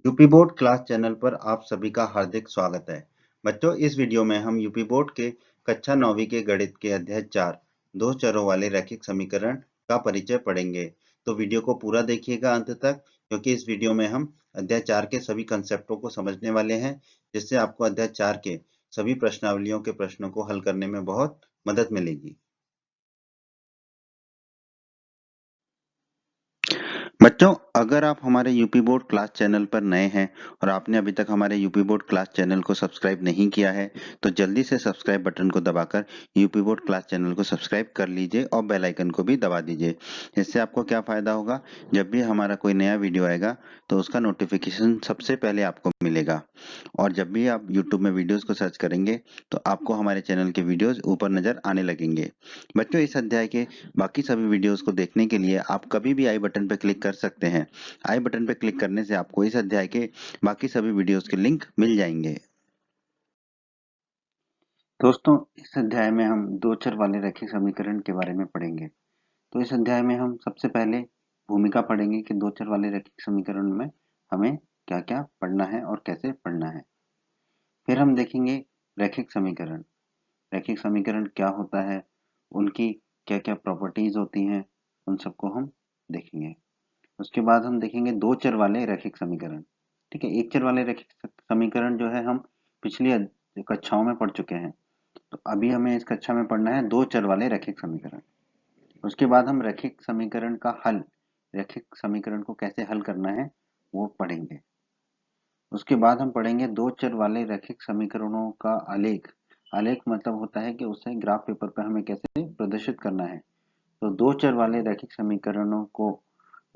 UP board class channel पर आप सभी का हार्दिक स्वागत है। बच्चों, इस वीडियो में हम यूपी बोर्ड के कक्षा 9वीं के गणित के अध्याय 4 दो चरों वाले रैखिक समीकरण का परिचय पढ़ेंगे। तो वीडियो को पूरा देखिएगा अंत तक, क्योंकि इस वीडियो में हम अध्याय 4 के सभी कंसेप्टों को समझने वाले हैं, जिससे आपको अध्याय 4 के सभी प्रश्नावलियों के प्रश्नों को हल करने में बहुत मदद मिलेगी। बच्चों, अगर आप हमारे यूपी बोर्ड क्लास चैनल पर नए हैं और आपने अभी तक हमारे यूपी बोर्ड क्लास चैनल को सब्सक्राइब नहीं किया है, तो जल्दी से सब्सक्राइब बटन को दबाकर यूपी बोर्ड क्लास चैनल को सब्सक्राइब कर लीजिए और बेल आइकन को भी दबा दीजिए। इससे आपको क्या फायदा होगा, जब भी हमारा कोई नया वीडियो आएगा तो उसका नोटिफिकेशन सबसे पहले आपको मिलेगा। और जब भी आप यूट्यूब में वीडियोस को सर्च करेंगे तो आपको हमारे चैनल के वीडियोस ऊपर नजर आने लगेंगे। बच्चों, इस अध्याय के बाकी सभी वीडियोस को देखने के लिए आप कभी भी आई बटन पर क्लिक कर सकते हैं। आई बटन पर क्लिक करने से आपको इस अध्याय के बाकी सभी वीडियोस के लिंक मिल जाएंगे। दोस्तों, इस अध्याय में हम दो चर वाले रैखिक समीकरण के बारे में पढ़ेंगे। तो इस अध्याय में हम सबसे पहले भूमिका पढ़ेंगे कि दो चर वाले रैखिक समीकरण में हमें क्या क्या पढ़ना है और कैसे पढ़ना है। फिर हम देखेंगे रैखिक समीकरण। रैखिक समीकरण क्या होता है, उनकी क्या क्या प्रॉपर्टीज होती हैं, उन सबको हम देखेंगे। उसके बाद हम देखेंगे दो चर वाले रैखिक समीकरण। ठीक है, एक चर वाले रैखिक समीकरण जो है हम पिछली कक्षाओं में पढ़ चुके हैं। तो अभी हमें इस कक्षा में पढ़ना है दो चर वाले रैखिक समीकरण। उसके बाद हम रैखिक समीकरण का हल, रैखिक समीकरण को कैसे हल करना है वो पढ़ेंगे। उसके बाद हम पढ़ेंगे दो चर वाले रैखिक समीकरणों का आलेख। आलेख मतलब होता है कि उसे ग्राफ पेपर पर हमें कैसे प्रदर्शित करना है। तो दो चर वाले रैखिक समीकरणों को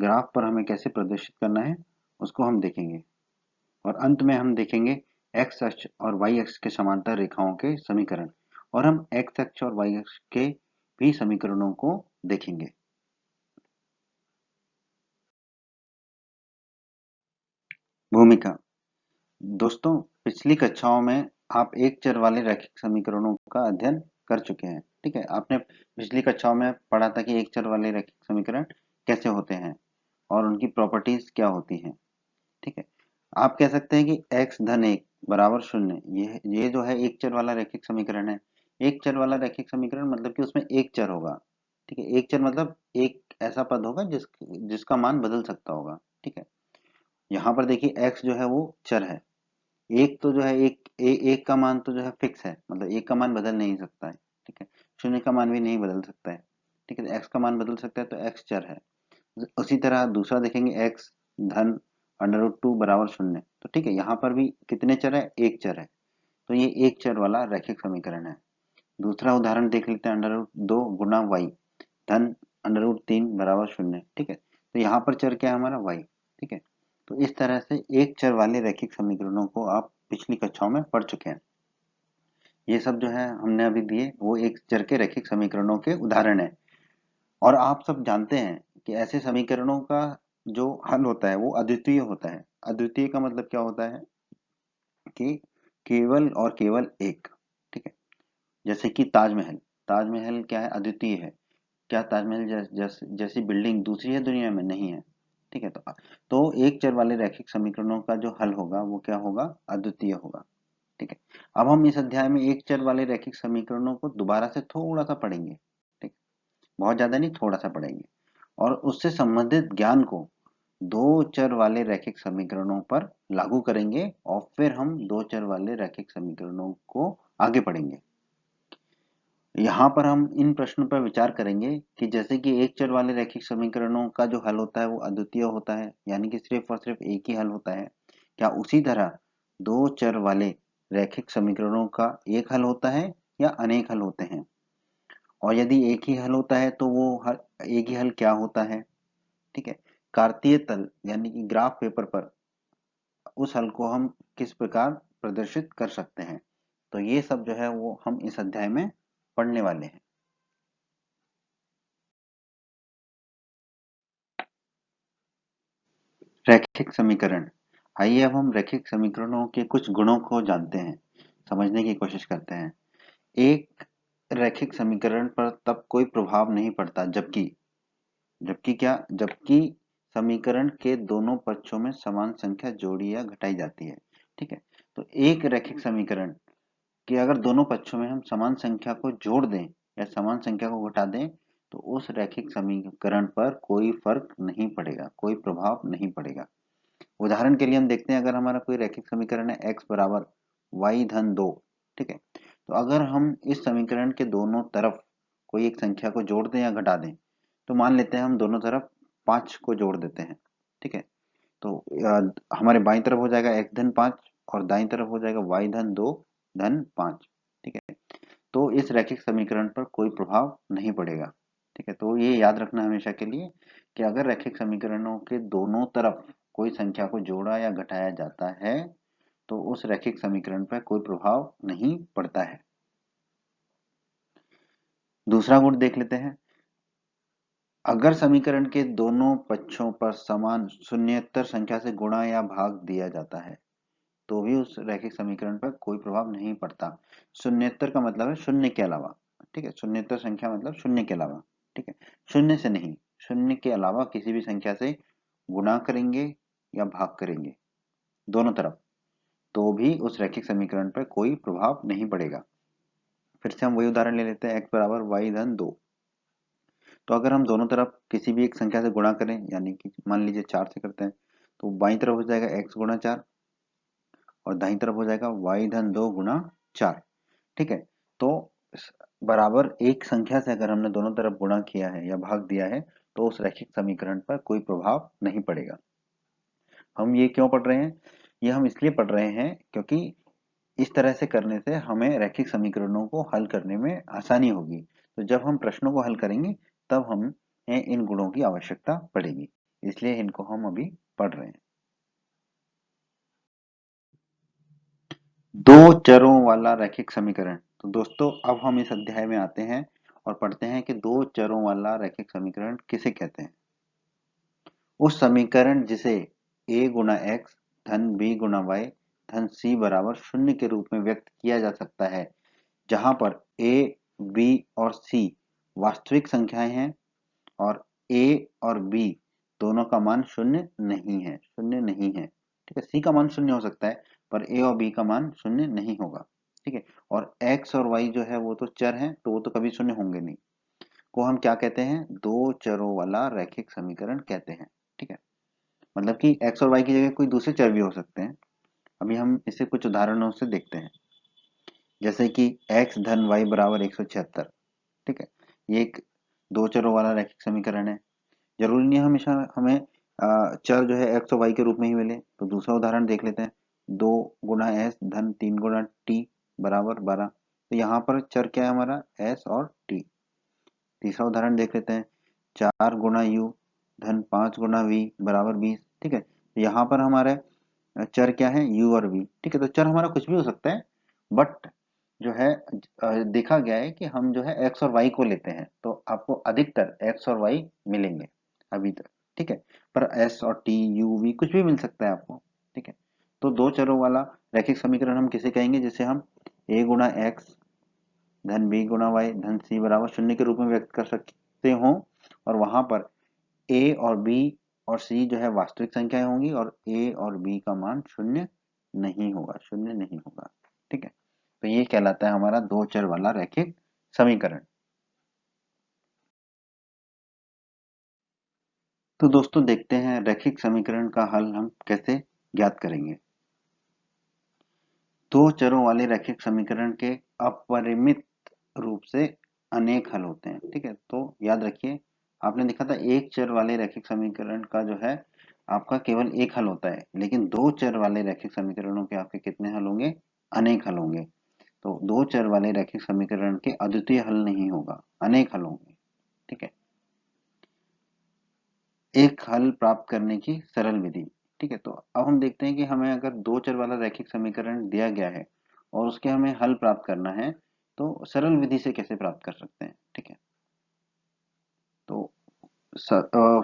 ग्राफ पर हमें कैसे प्रदर्शित करना है उसको हम देखेंगे। और अंत में हम देखेंगे एक्स अक्ष और वाई अक्ष के समांतर रेखाओं के समीकरण, और हम एक्स अक्ष और वाई अक्ष के भी समीकरणों को देखेंगे। भूमिका। दोस्तों, पिछली कक्षाओं में आप एक चर वाले रैखिक समीकरणों का अध्ययन कर चुके हैं। ठीक है, आपने पिछली कक्षाओं में पढ़ा था कि एक चर वाले रैखिक समीकरण कैसे होते हैं और उनकी प्रॉपर्टीज क्या होती हैं। ठीक है, आप कह सकते हैं कि x धन 1 बराबर 0, ये जो है एक चर वाला रैखिक समीकरण है। एक चर वाला रैखिक समीकरण मतलब कि उसमें एक चर होगा। ठीक है, एक चर मतलब एक ऐसा पद होगा जिसका मान बदल सकता होगा। ठीक है, यहाँ पर देखिए x जो है वो चर है। एक तो जो है एक का मान तो जो है फिक्स है, मतलब एक का मान बदल नहीं सकता है। ठीक है, शून्य का मान भी नहीं बदल सकता है। ठीक है, एक्स का मान बदल सकता है, तो एक्स चर है। उसी तरह दूसरा देखेंगे एक्स धन √2 बराबर 0। तो ठीक है, यहाँ पर भी कितने चर है, एक चर है। तो ये एक चर वाला रैखिक समीकरण है। दूसरा उदाहरण देख लेते हैं, √2 गुना वाई धन √3 बराबर 0। ठीक है, तो यहाँ पर चर क्या है हमारा, वाई। ठीक है, तो इस तरह से एक चर वाले रैखिक समीकरणों को आप पिछली कक्षाओं में पढ़ चुके हैं। ये सब जो है हमने अभी दिए वो एक चर के रैखिक समीकरणों के उदाहरण है। और आप सब जानते हैं कि ऐसे समीकरणों का जो हल होता है वो अद्वितीय होता है। अद्वितीय का मतलब क्या होता है कि केवल और केवल एक। ठीक है, जैसे कि ताजमहल। ताजमहल क्या है, अद्वितीय है। क्या ताजमहल जैसी बिल्डिंग दूसरी है दुनिया में, नहीं है। ठीक है, तो एक चर वाले रैखिक समीकरणों का जो हल होगा वो क्या होगा, अद्वितीय होगा। ठीक है, अब हम इस अध्याय में एक चर वाले रैखिक समीकरणों को दोबारा से थोड़ा सा पढ़ेंगे। ठीक, बहुत ज्यादा नहीं, थोड़ा सा पढ़ेंगे और उससे संबंधित ज्ञान को दो चर वाले रैखिक समीकरणों पर लागू करेंगे और फिर हम दो चर वाले रैखिक समीकरणों को आगे पढ़ेंगे। यहाँ पर हम इन प्रश्नों पर विचार करेंगे कि जैसे कि एक चर वाले रैखिक समीकरणों का जो हल होता है वो अद्वितीय होता है, यानी कि सिर्फ और सिर्फ एक ही हल होता है। क्या उसी तरह दो चर वाले रैखिक समीकरणों का एक हल होता है या अनेक हल होते हैं? और यदि एक ही हल होता है तो वो एक ही हल क्या होता है? ठीक है, कार्तीय तल यानी कि ग्राफ पेपर पर उस हल को हम किस प्रकार प्रदर्शित कर सकते हैं? तो ये सब जो है वो हम इस अध्याय में पढ़ने वाले हैं। रैखिक समीकरण। आइए अब हम रैखिक समीकरणों के कुछ गुणों को जानते हैं, समझने की कोशिश करते हैं। एक रैखिक समीकरण पर तब कोई प्रभाव नहीं पड़ता जबकि जबकि क्या, जबकि समीकरण के दोनों पक्षों में समान संख्या जोड़ी या घटाई जाती है। ठीक है, तो एक रैखिक समीकरण कि अगर दोनों पक्षों में हम समान संख्या को जोड़ दें या समान संख्या को घटा दें तो उस रैखिक समीकरण पर कोई फर्क नहीं पड़ेगा, कोई प्रभाव नहीं पड़ेगा। उदाहरण के लिए हम देखते हैं, अगर हमारा कोई रैखिक समीकरण है x बराबर y धन 2। ठीक है, तो अगर हम इस समीकरण के दोनों तरफ कोई एक संख्या को जोड़ दें या घटा दें, तो मान लेते हैं हम दोनों तरफ 5 को जोड़ देते हैं। ठीक है, तो हमारे बाईं तरफ हो जाएगा x धन 5 और दाईं तरफ हो जाएगा y धन 2 धन 5। ठीक है, तो इस रैखिक समीकरण पर कोई प्रभाव नहीं पड़ेगा। ठीक है, तो ये याद रखना हमेशा के लिए कि अगर रैखिक समीकरणों के दोनों तरफ कोई संख्या को जोड़ा या घटाया जाता है तो उस रैखिक समीकरण पर कोई प्रभाव नहीं पड़ता है। दूसरा गुण देख लेते हैं। अगर समीकरण के दोनों पक्षों पर समान शून्येतर संख्या से गुणा या भाग दिया जाता है तो भी उस रैखिक समीकरण पर कोई प्रभाव नहीं पड़ता। शून्येतर का मतलब है शून्य के अलावा। ठीक है, शून्येतर संख्या मतलब शून्य के अलावा। ठीक है, शून्य से नहीं, शून्य के अलावा किसी भी संख्या से गुणा करेंगे या भाग करेंगे दोनों तरफ तो भी उस रैखिक समीकरण पर कोई प्रभाव नहीं पड़ेगा। फिर से हम वही उदाहरण ले लेते हैं, x बराबर y धन 2। तो अगर हम दोनों तरफ किसी भी एक संख्या से गुणा करें, यानी कि मान लीजिए 4 से करते हैं, तो बाईं तरफ हो जाएगा x गुणा 4 और दाईं तरफ हो जाएगा y धन 2 गुणा 4। ठीक है, तो बराबर एक संख्या से अगर हमने दोनों तरफ गुणा किया है या भाग दिया है तो उस रैखिक समीकरण पर कोई प्रभाव नहीं पड़ेगा। हम ये क्यों पढ़ रहे हैं? ये हम इसलिए पढ़ रहे हैं क्योंकि इस तरह से करने से हमें रैखिक समीकरणों को हल करने में आसानी होगी। तो जब हम प्रश्नों को हल करेंगे तब हमें इन गुणों की आवश्यकता पड़ेगी, इसलिए इनको हम अभी पढ़ रहे हैं। दो चरों वाला रैखिक समीकरण। तो दोस्तों अब हम इस अध्याय में आते हैं और पढ़ते हैं कि दो चरों वाला रैखिक समीकरण किसे कहते हैं। उस समीकरण जिसे a गुणा एक्स धन b गुणा वाई धन c बराबर शून्य के रूप में व्यक्त किया जा सकता है, जहां पर a, b और c वास्तविक संख्याएं हैं और a और b दोनों का मान शून्य नहीं है, शून्य नहीं है। ठीक है, c का मान शून्य हो सकता है पर a और b का मान शून्य नहीं होगा। ठीक है, और x और y जो है वो तो चर हैं तो वो तो कभी शून्य होंगे नहीं, को हम क्या कहते हैं? दो चरों वाला रैखिक समीकरण कहते हैं। ठीक है, मतलब कि x और y की जगह कोई दूसरे चर भी हो सकते हैं। अभी हम इसे कुछ उदाहरणों से देखते हैं, जैसे कि x धन y बराबर 176। ठीक है, ये एक दो चरों वाला रैखिक समीकरण है। जरूरी नहीं है हमेशा हमें चर जो है x और y के रूप में ही मिले। तो दूसरा उदाहरण देख लेते हैं, 2 गुणा s धन 3 गुणा t बराबर 12। तो यहाँ पर चर क्या है हमारा? s और t। तीसरा उदाहरण देख लेते हैं, 4 गुणा u धन 5 गुणा v बराबर 20। ठीक है, तो यहाँ पर हमारे चर क्या है? u और v। ठीक है, तो चर हमारा कुछ भी हो सकता है, बट जो है देखा गया है कि हम जो है x और y को लेते हैं तो आपको अधिकतर x और y मिलेंगे अभी तक। ठीक है, पर s और t u v कुछ भी मिल सकता है आपको। ठीक है, तो दो चरों वाला रैखिक समीकरण हम किसे कहेंगे? जिसे हम a गुणा एक्स धन b गुणा y धन c बराबर शून्य के रूप में व्यक्त कर सकते हो, और वहां पर a और b और c जो है वास्तविक संख्याएं होंगी और a और b का मान शून्य नहीं होगा, शून्य नहीं होगा। ठीक है, तो ये कहलाता है हमारा दो चर वाला रैखिक समीकरण। तो दोस्तों देखते हैं रैखिक समीकरण का हल हम कैसे ज्ञात करेंगे। दो चरों वाले रैखिक समीकरण के अपरिमित रूप से अनेक हल होते हैं। ठीक है, तो याद रखिए, आपने देखा था एक चर वाले रैखिक समीकरण का जो है आपका केवल एक हल होता है, लेकिन दो चर वाले रैखिक समीकरणों के आपके कितने हल होंगे? अनेक हल होंगे। तो दो चर वाले रैखिक समीकरण के अद्वितीय हल नहीं होगा, अनेक हल होंगे। ठीक है, एक हल प्राप्त करने की सरल विधि। ठीक है, तो अब हम देखते हैं कि हमें अगर दो चर वाला रैखिक समीकरण दिया गया है और उसके हमें हल प्राप्त करना है तो सरल विधि से कैसे प्राप्त कर सकते हैं। ठीक है, तो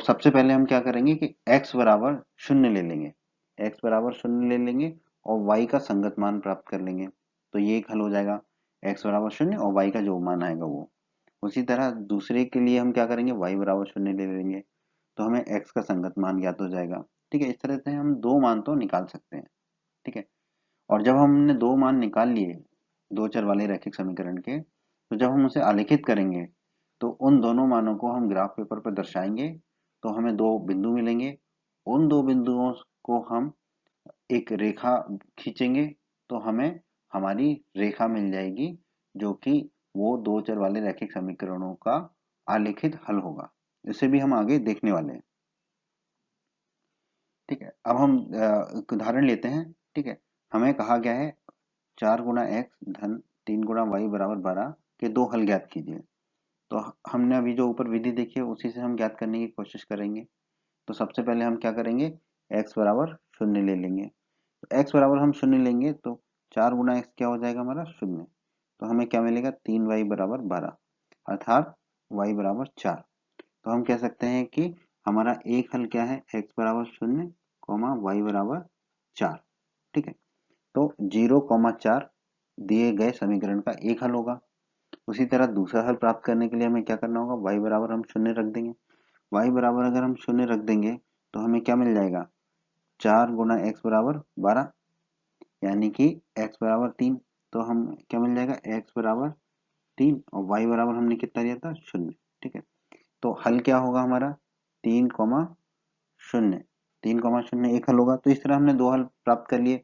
सबसे पहले हम क्या करेंगे कि x बराबर शून्य ले लेंगे, x बराबर शून्य ले लेंगे और y का संगत मान प्राप्त कर लेंगे। तो ये एक हल हो जाएगा, x बराबर शून्य और y का जो मान आएगा वो। उसी तरह दूसरे के लिए हम क्या करेंगे? y बराबर शून्य ले लेंगे, तो हमें x का संगत मान ज्ञात हो जाएगा। ठीक है, इस तरह से हम दो मान तो निकाल सकते हैं। ठीक है, और जब हमने दो मान निकाल लिए दो चर वाले रैखिक समीकरण के, तो जब हम उसे आलेखित करेंगे तो उन दोनों मानों को हम ग्राफ पेपर पर दर्शाएंगे, तो हमें दो बिंदु मिलेंगे। उन दो बिंदुओं को हम एक रेखा खींचेंगे तो हमें हमारी रेखा मिल जाएगी, जो कि वो दो चर वाले रैखिक समीकरणों का आलेखित हल होगा। इसे भी हम आगे देखने वाले हैं। ठीक है, अब हम एक उदाहरण लेते हैं। ठीक है, हमें कहा गया है 4 गुणा x धन 3 गुणा y बराबर 12 के दो हल ज्ञात कीजिए। तो हमने अभी जो ऊपर विधि देखी है उसी से हम ज्ञात करने की कोशिश करेंगे। तो सबसे पहले हम क्या करेंगे, x बराबर शून्य ले लेंगे। तो x बराबर हम शून्य लेंगे तो 4 गुणा x क्या हो जाएगा हमारा, शून्य। तो हमें क्या मिलेगा, 3y बराबर 12, अर्थात y बराबर 4। तो हम कह सकते हैं कि हमारा एक हल क्या है, x बराबर शून्य कॉमा y बराबर 4। ठीक है, तो 0,4 दिए गए समीकरण का एक हल होगा। उसी तरह दूसरा हल प्राप्त करने के लिए हमें क्या करना होगा, y बराबर हम शून्य रख देंगे। y बराबर अगर हम शून्य रख देंगे तो हमें क्या मिल जाएगा, 4 गुणा x बराबर 12, यानी कि x बराबर 3। तो हम क्या मिल जाएगा, x बराबर 3 और y बराबर हमने कितना दिया था, शून्य। ठीक है, तो हल क्या होगा हमारा, 3,0। 3,0 एक हल होगा। तो इस तरह हमने दो हल प्राप्त कर लिए,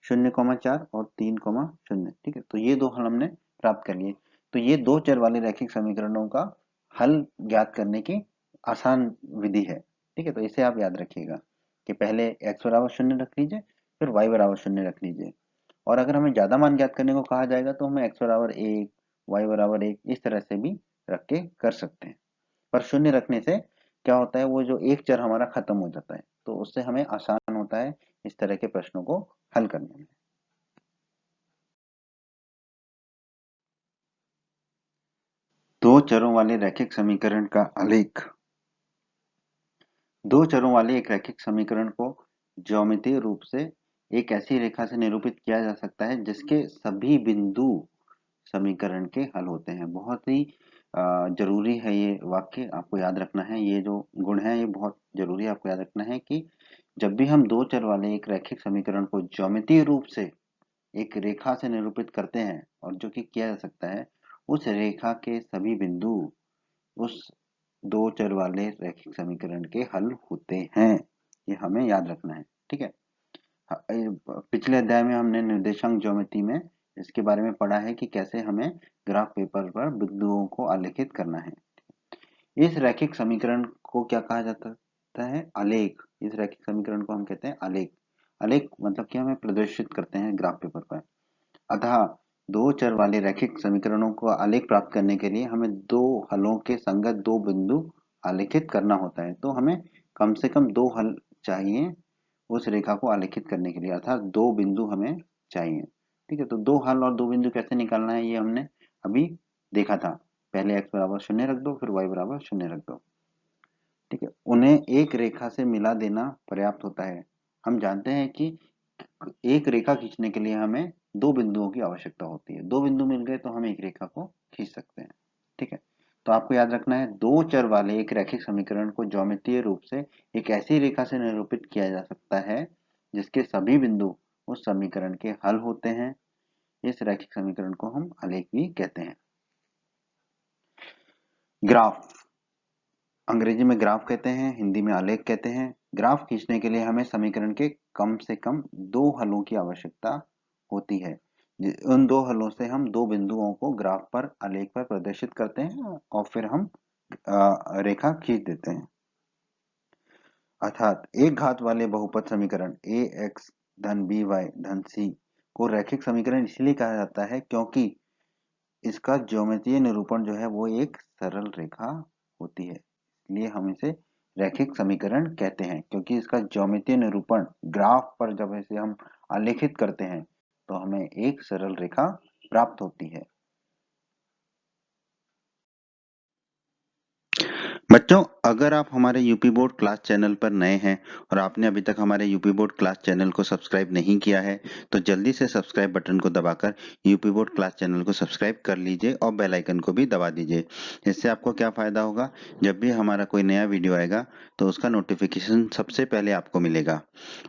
0,4 और 3,0। ठीक है, तो ये दो हल हमने प्राप्त कर लिए। तो ये दो चर वाले रैखिक समीकरणों का हल ज्ञात करने की आसान विधि है। ठीक है, तो इसे आप याद रखिएगा कि पहले x बराबर शून्य रख लीजिए, फिर y बराबर शून्य रख लीजिए। और अगर हमें ज्यादा मान ज्ञात करने को कहा जाएगा तो हमें x बराबर 1, y बराबर 1 इस तरह से भी रख के कर सकते हैं। पर शून्य रखने से क्या होता है, वो जो एक चर हमारा खत्म हो जाता है, तो उससे हमें आसान होता है इस तरह के प्रश्नों को हल करने में। दो चरों वाले रैखिक समीकरण का आलेख। दो चरों वाले एक रैखिक समीकरण को ज्यामितीय रूप से एक ऐसी रेखा से निरूपित किया जा सकता है जिसके सभी बिंदु समीकरण के हल होते हैं। बहुत ही जरूरी है ये वाक्य, आपको याद रखना है। ये जो गुण है ये बहुत जरूरी है, आपको याद रखना है कि जब भी हम दो चर वाले एक रैखिक समीकरण को ज्यामितीय रूप से एक रेखा से निरूपित करते हैं, और जो कि किया जा सकता है, उस रेखा के सभी बिंदु उस दो चर वाले रैखिक समीकरण के हल होते हैं। ये हमें याद रखना है। ठीक है, पिछले अध्याय में हमने निर्देशांक ज्योमेट्री में इसके बारे में पढ़ा है कि कैसे हमें ग्राफ पेपर पर बिंदुओं को आलेखित करना है। इस रैखिक समीकरण को क्या कहा जाता है, आलेख। इस रैखिक समीकरण को हम कहते हैं आलेख। आलेख मतलब कि हमें प्रदर्शित करते हैं ग्राफ पेपर पर। अतः दो चर वाले रैखिक समीकरणों को आलेख प्राप्त करने के लिए हमें दो हलों के संगत दो बिंदु आलेखित करना होता है। तो हमें कम से कम दो हल चाहिए उस रेखा को आलेखित करने के लिए, अर्थात दो बिंदु हमें चाहिए। ठीक है, तो दो हल और दो बिंदु कैसे निकालना है ये हमने अभी देखा था। पहले x बराबर शून्य रख दो, फिर y बराबर शून्य रख दो। ठीक है, उन्हें एक रेखा से मिला देना पर्याप्त होता है। हम जानते हैं कि एक रेखा खींचने के लिए हमें दो बिंदुओं की आवश्यकता होती है। दो बिंदु मिल गए तो हम एक रेखा को खींच सकते हैं। ठीक है, तो आपको याद रखना है, दो चर वाले एक रैखिक समीकरण को ज्यामितीय रूप से एक ऐसी रेखा से निरूपित किया जा सकता है जिसके सभी बिंदु उस समीकरण के हल होते हैं। इस रैखिक समीकरण को हम आलेख भी कहते हैं। ग्राफ, अंग्रेजी में ग्राफ कहते हैं, हिंदी में आलेख कहते हैं। ग्राफ खींचने के लिए हमें समीकरण के कम से कम दो हलों की आवश्यकता होती है। उन दो हलों से हम दो बिंदुओं को ग्राफ पर आलेख पर प्रदर्शित करते हैं और फिर हम रेखा खींच देते हैं। अर्थात एक घात वाले बहुपद समीकरण ax धन by धन c को रैखिक समीकरण इसलिए कहा जाता है क्योंकि इसका ज्यामितीय निरूपण जो है वो एक सरल रेखा होती है। इसलिए हम इसे रैखिक समीकरण कहते हैं, क्योंकि इसका ज्यामितीय निरूपण ग्राफ पर जब इसे हम आलेखित करते हैं तो हमें एक सरल रेखा प्राप्त होती है। बच्चों, अगर आप हमारे यूपी बोर्ड क्लास चैनल पर नए हैं और आपने अभी तक हमारे यूपी बोर्ड क्लास चैनल को सब्सक्राइब नहीं किया है, तो जल्दी से सब्सक्राइब बटन को दबाकर यूपी बोर्ड क्लास चैनल को सब्सक्राइब कर लीजिए और बेल आइकन को भी दबा दीजिए। इससे आपको क्या फ़ायदा होगा, जब भी हमारा कोई नया वीडियो आएगा तो उसका नोटिफिकेशन सबसे पहले आपको मिलेगा।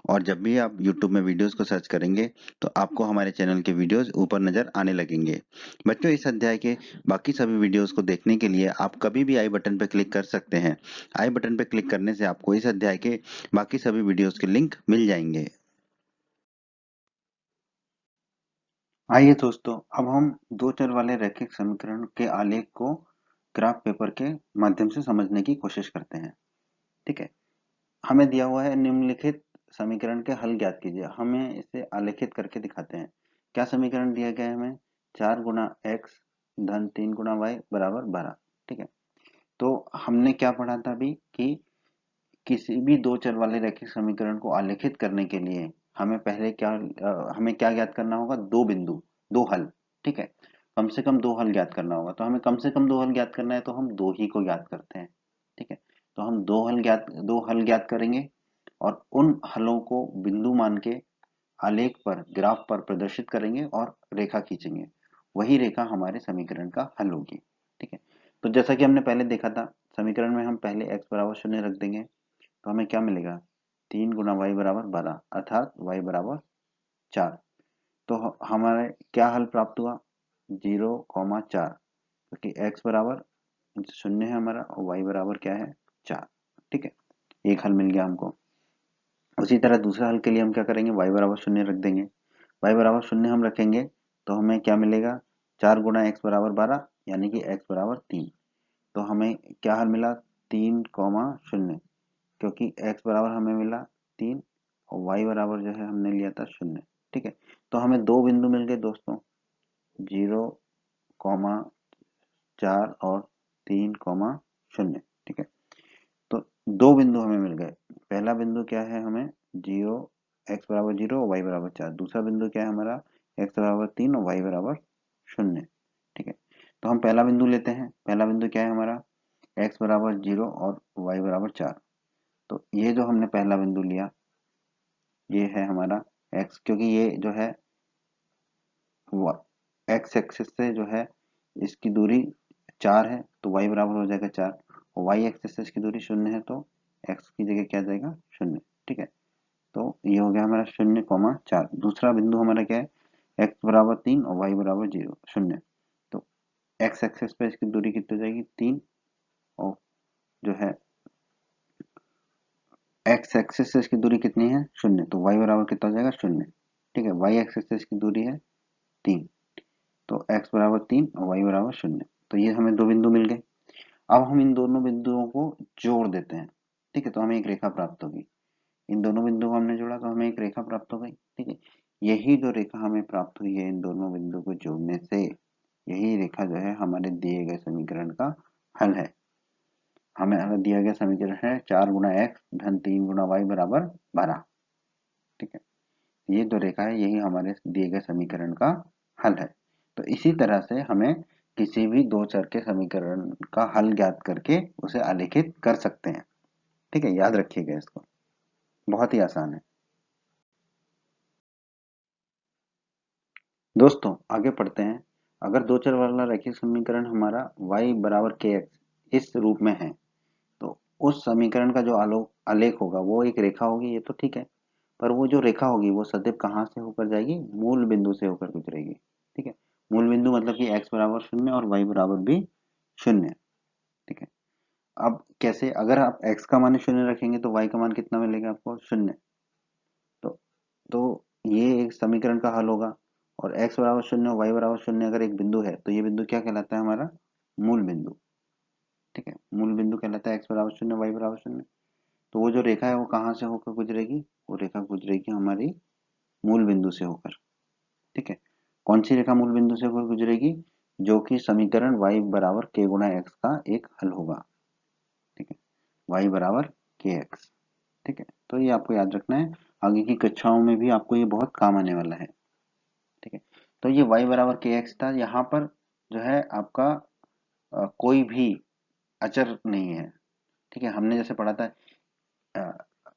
और जब भी आप यूट्यूब में वीडियोज़ को सर्च करेंगे तो आपको हमारे चैनल के वीडियोज़ ऊपर नज़र आने लगेंगे। बच्चों, इस अध्याय के बाकी सभी वीडियोज़ को देखने के लिए आप कभी भी आई बटन पर क्लिक कर सकते हैं। आई बटन पर क्लिक करने से आपको इस अध्याय के बाकी सभी वीडियोज़ के लिंक मिल जाएंगे। आइए दोस्तों, अब हम दो चर वाले रैखिक समीकरण के आलेख को ग्राफ पेपर के माध्यम से समझने की कोशिश करते हैं। ठीक है, हमें दिया हुआ है निम्नलिखित समीकरण के हल ज्ञात कीजिए। हमें इसे आलेखित करके दिखाते हैं। क्या समीकरण दिया गया है हमें? 4 गुना एक्स धन 3 गुना वाई बराबर 12। ठीक है, तो हमने क्या पढ़ा था अभी कि किसी भी दो चर वाले रैखिक समीकरण को आलेखित करने के लिए हमें पहले हमें क्या ज्ञात करना होगा? दो बिंदु, दो हल। ठीक है, कम से कम दो हल ज्ञात करना होगा। तो हमें कम से कम दो हल ज्ञात करना है तो हम दो ही को ज्ञात करते हैं। ठीक है, तो हम दो हल ज्ञात करेंगे और उन हलों को बिंदु मान के आलेख पर, ग्राफ पर प्रदर्शित करेंगे और रेखा खींचेंगे। वही रेखा हमारे समीकरण का हल होगी। ठीक है, तो जैसा कि हमने पहले देखा था, समीकरण में हम पहले x बराबर 0 रख देंगे तो हमें क्या मिलेगा? 3 गुना वाई बराबर 12 अर्थात वाई बराबर 4। तो हमारे क्या हल प्राप्त हुआ? 0,4, क्योंकि x बराबर 0 है हमारा और y बराबर क्या है? 4। ठीक है, एक हल मिल गया हमको। उसी तरह दूसरे हल के लिए हम क्या करेंगे? y बराबर 0 रख देंगे। y बराबर 0 हम रखेंगे तो हमें क्या मिलेगा? 4 गुना x बराबर 12 यानी कि x बराबर 3। तो हमें क्या हल मिला? 3,0, क्योंकि x बराबर हमें मिला 3 और y बराबर जो है हमने लिया था 0। ठीक है, तो हमें दो बिंदु मिल गए दोस्तों, 0,4 और 3,0। ठीक है, तो दो बिंदु हमें मिल गए। पहला बिंदु क्या है? हमें 0, x बराबर 0 और y बराबर 4। दूसरा बिंदु क्या है हमारा? x बराबर 3 और y बराबर 0। ठीक है, तो हम पहला बिंदु लेते हैं। पहला बिंदु क्या है हमारा? x बराबर 0 और y बराबर 4। तो ये जो हमने पहला बिंदु लिया, ये है हमारा x, क्योंकि ये जो है x एक्सिस से जो है इसकी दूरी 4 है तो y बराबर हो जाएगा 4, और y एक्सिस से इसकी दूरी 0 है तो x की जगह क्या आ जाएगा? 0। ठीक है, तो ये हो गया हमारा 0,4। दूसरा बिंदु हमारा क्या है? x बराबर 3 और y बराबर 0। तो x एक्सिस पे इसकी दूरी कितनी हो जाएगी? 3, और जो है x एक्सिस से इसकी दूरी कितनी है? 0, तो y बराबर कितना हो जाएगा? 0। ठीक है, y एक्सिस से इसकी दूरी है 3, तो x बराबर 3 और y बराबर 0। तो ये हमें दो बिंदु मिल गए। अब हम इन दोनों बिंदुओं को जोड़ देते हैं। ठीक है, तो हमें एक रेखा प्राप्त होगी। इन दोनों बिंदुओं को हमने जोड़ा तो हमें एक रेखा प्राप्त हो गई। ठीक है, यही जो रेखा हमें प्राप्त हुई है इन दोनों बिंदुओं को जोड़ने से, यही रेखा जो है हमारे दिए गए समीकरण का हल है। हमें दिया गया समीकरण है 4 गुना एक्स धन 3 गुना वाई बराबर 12। ठीक है, ये जो रेखा है यही हमारे दिए गए समीकरण का हल है। तो इसी तरह से हमें किसी भी दो चर के समीकरण का हल ज्ञात करके उसे आलेखित कर सकते हैं। ठीक है, याद रखिएगा इसको, बहुत ही आसान है। दोस्तों आगे पढ़ते हैं। अगर दो चर वाला रैखिक समीकरण हमारा y बराबर के एक्स इस रूप में है तो उस समीकरण का जो आलेख होगा वो एक रेखा होगी, ये तो ठीक है। पर वो जो रेखा होगी वो सदैव कहाँ से होकर जाएगी? मूल बिंदु से होकर गुजरेगी। ठीक है, मूल बिंदु मतलब कि x बराबर 0 और y बराबर भी 0। ठीक है, अब कैसे? अगर आप x का मान 0 रखेंगे तो y का मान कितना मिलेगा आपको? 0। तो तो ये एक समीकरण का हल होगा। और x बराबर 0 और y बराबर 0 अगर एक बिंदु है तो ये बिंदु क्या कहलाता है? हमारा मूल बिंदु। ठीक है, मूल बिंदु कहलाता है x बराबर 0 y बराबर 0। तो वो जो रेखा है वो कहाँ से होकर गुजरेगी? वो रेखा गुजरेगी हमारी मूल बिंदु से होकर। ठीक है, कौन सी रेखा मूल बिंदु से होकर गुजरेगी? जो कि समीकरण y बराबर k गुना x का एक हल होगा। ठीक है, y बराबर के एक्स। ठीक है, तो ये आपको याद रखना है, आगे की कक्षाओं में भी आपको ये बहुत काम आने वाला है। ठीक है, तो ये y बराबर के एक्स था। यहाँ पर जो है आपका कोई भी अचर नहीं है। ठीक है, हमने जैसे पढ़ा था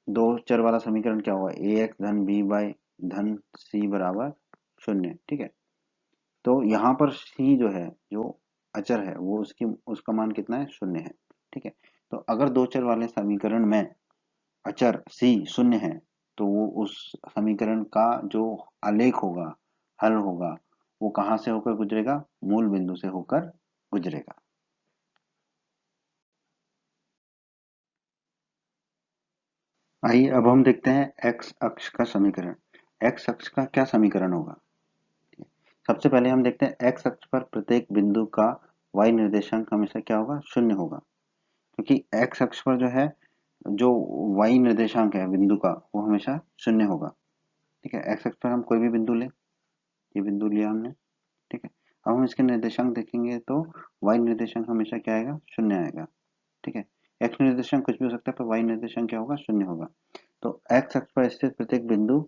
दो चर वाला समीकरण क्या होगा, ए एक्स धन बी बाई धन सी बराबर 0। ठीक है, तो यहाँ पर सी जो है, जो अचर है, वो उसका मान कितना है, 0 है। ठीक है, तो अगर दो चर वाले समीकरण में अचर सी 0 है, तो वो उस समीकरण का जो आलेख होगा, हल होगा, वो कहाँ से होकर गुजरेगा, मूल बिंदु से होकर गुजरेगा। आइए अब हम देखते हैं एक्स अक्ष का समीकरण। एक्स अक्ष का क्या समीकरण होगा। सबसे पहले हम देखते हैं एक्स अक्ष पर प्रत्येक बिंदु का वाई निर्देशांक हमेशा क्या होगा, 0 होगा, क्योंकि एक्स अक्ष पर जो है, जो वाई निर्देशांक है बिंदु का, वो हमेशा 0 होगा। ठीक है, एक्स अक्ष पर हम कोई भी बिंदु लें, ये बिंदु लिया हमने। ठीक है, अब हम इसके निर्देशांक देखेंगे तो वाई निर्देशांक हमेशा क्या आएगा, 0 आएगा। ठीक है, एक्स निर्देशांक कुछ भी हो सकता है, पर वाई निर्देशांक क्या होगा, 0 होगा। तो एक्स अक्ष पर स्थित प्रत्येक बिंदु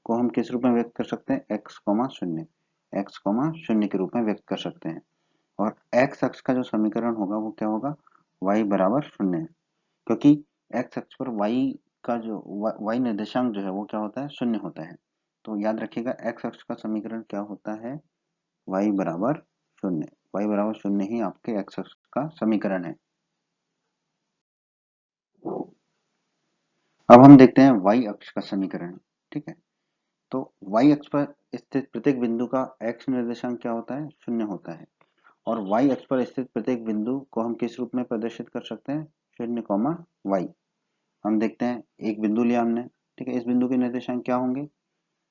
को हम किस रूप में व्यक्त कर सकते हैं, एक्स कॉमा शून्य, एक्स कॉमा शून्य के रूप में व्यक्त कर सकते हैं। और एक्स अक्ष का जो समीकरण होगा वो क्या होगा, वाई बराबर 0 है, क्योंकि एक्स अक्ष पर वाई का जो वाई निर्देशांक जो है वो क्या होता है, 0 होता है। तो याद रखिएगा एक्स अक्ष का समीकरण क्या होता है, वाई बराबर 0। वाई बराबर 0 ही आपके एक्स अक्ष का समीकरण है। अब हम देखते हैं वाई अक्ष का समीकरण। ठीक है, तो वाई अक्ष पर स्थित प्रत्येक बिंदु का एक्स निर्देशांक क्या होता है, 0 होता है। और वाई अक्ष पर स्थित प्रत्येक बिंदु को हम किस रूप में प्रदर्शित कर सकते हैं, 0 कॉमा वाई। हम देखते हैं, एक बिंदु लिया हमने। ठीक है, इस बिंदु के निर्देशांक क्या होंगे,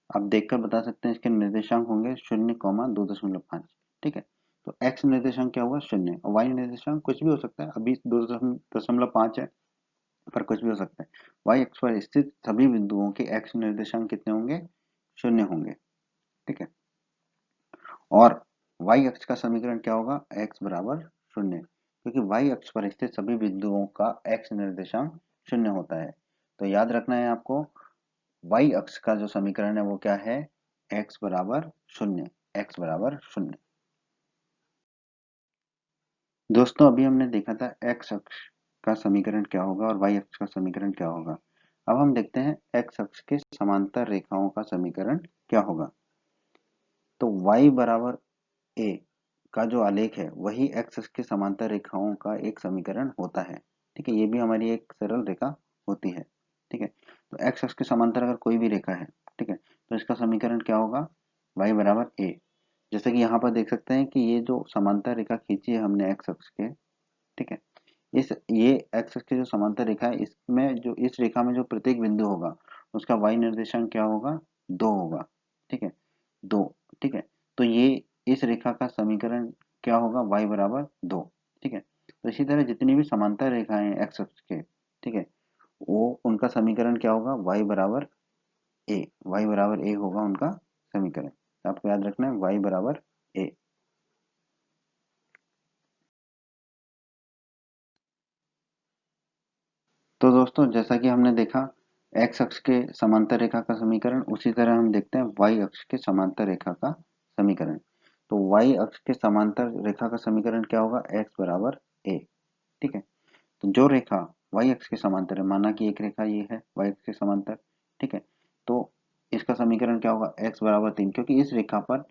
आप देखकर बता सकते हैं, इसके निर्देशांक होंगे 0 कॉमा 2.5। ठीक है, तो एक्स निर्देशांक क्या होगा, 0, और वाई निर्देशांक कुछ भी हो सकता है, अभी 2.5 है, पर कुछ भी हो सकता है। वाई अक्ष पर स्थित सभी बिंदुओं के एक्स निर्देशांक कितने होंगे, 0 होंगे। ठीक है, और वाई अक्ष का समीकरण क्या होगा, एक्स बराबर 0, क्योंकि वाई अक्ष पर स्थित सभी बिंदुओं का एक्स निर्देशांक 0 होता है। तो याद रखना है आपको, वाई अक्ष का जो समीकरण है वो क्या है, एक्स बराबर 0, एक्स बराबर 0। दोस्तों अभी हमने देखा था एक्स अक्ष का समीकरण क्या होगा और वाई अक्ष का समीकरण क्या होगा। अब हम देखते हैं एक्स अक्ष के समांतर रेखाओं का समीकरण क्या होगा। तो y बराबर a का जो आलेख है वही एक्स अक्ष के समांतर रेखाओं का एक समीकरण होता है। ठीक है, ये भी हमारी एक सरल रेखा होती है। ठीक है, तो एक्स अक्ष के समांतर अगर कोई भी रेखा है, ठीक है, तो इसका समीकरण क्या होगा, y बराबर a। जैसे कि यहाँ पर देख सकते हैं कि ये जो समांतर रेखा खींची है हमने एक्स अक्ष के, ठीक है, इस ये एक्स अक्ष की जो समांतर रेखा है, इसमें जो इस रेखा में जो प्रत्येक बिंदु होगा उसका वाई निर्देशांक क्या होगा, 2 होगा। ठीक है, 2। ठीक है, तो ये इस रेखा का समीकरण क्या होगा, वाई बराबर 2। ठीक है, तो इसी तरह जितनी भी समांतर रेखाएं हैं एक्स अक्ष के, ठीक है, वो उनका समीकरण क्या होगा, वाई बराबर ए। वाई बराबर ए होगा उनका समीकरण। तो आपको याद रखना है वाई बराबर ए। तो दोस्तों जैसा कि हमने देखा एक्स अक्ष के समांतर रेखा का समीकरण, उसी तरह हम देखते हैं वाई अक्ष के समांतर रेखा का समीकरण। तो वाई अक्ष के समांतर रेखा का समीकरण क्या होगा, एक्स बराबर ए। ठीक है, तो जो रेखा वाई अक्ष के समांतर है, माना कि एक रेखा ये है वाई अक्ष के समांतर, ठीक है, तो इसका समीकरण क्या होगा, एक्स बराबर 3, क्योंकि इस रेखा पर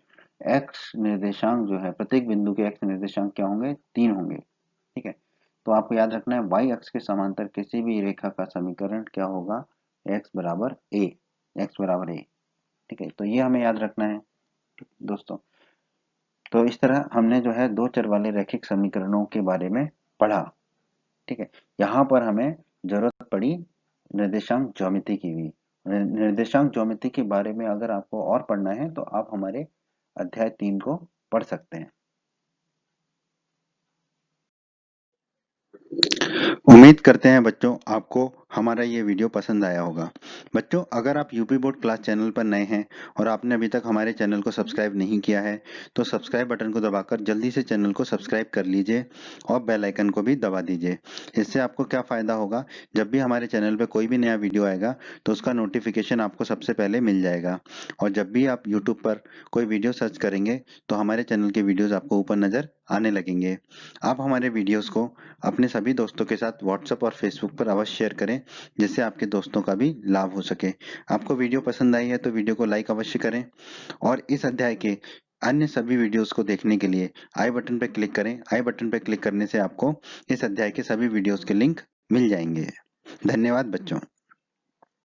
एक्स निर्देशांक जो है, प्रत्येक बिंदु के एक्स निर्देशांक क्या होंगे, 3 होंगे। ठीक है, तो आपको याद रखना है वाई अक्ष के समांतर किसी भी रेखा का समीकरण क्या होगा, एक्स बराबर ए। एक्स बराबर ए। ठीक है, तो ये हमें याद रखना है दोस्तों। तो इस तरह हमने जो है दो चर वाले रैखिक समीकरणों के बारे में पढ़ा। ठीक है, यहाँ पर हमें जरूरत पड़ी निर्देशांक ज्योमेट्री की भी। निर्देशांक ज्योमेट्री के बारे में अगर आपको और पढ़ना है तो आप हमारे अध्याय 3 को पढ़ सकते हैं। उम्मीद करते हैं बच्चों आपको हमारा ये वीडियो पसंद आया होगा। बच्चों, अगर आप यूपी बोर्ड क्लास चैनल पर नए हैं और आपने अभी तक हमारे चैनल को सब्सक्राइब नहीं किया है तो सब्सक्राइब बटन को दबाकर जल्दी से चैनल को सब्सक्राइब कर लीजिए और बेल आइकन को भी दबा दीजिए। इससे आपको क्या फ़ायदा होगा, जब भी हमारे चैनल पर कोई भी नया वीडियो आएगा तो उसका नोटिफिकेशन आपको सबसे पहले मिल जाएगा। और जब भी आप यूट्यूब पर कोई वीडियो सर्च करेंगे तो हमारे चैनल के वीडियोज़ आपको ऊपर नज़र आने लगेंगे। आप हमारे वीडियोज़ को अपने सभी दोस्तों के साथ व्हाट्सएप और फेसबुक पर अवश्य शेयर करें, जिससे आपके दोस्तों का भी लाभ हो सके। आपको वीडियो पसंद आई है तो वीडियो को लाइक अवश्य करें और इस अध्याय के अन्य सभी वीडियोस को देखने के लिए आई बटन पर क्लिक करें। आई बटन पर क्लिक करने से आपको इस अध्याय के सभी वीडियोस के लिंक मिल जाएंगे। धन्यवाद बच्चों।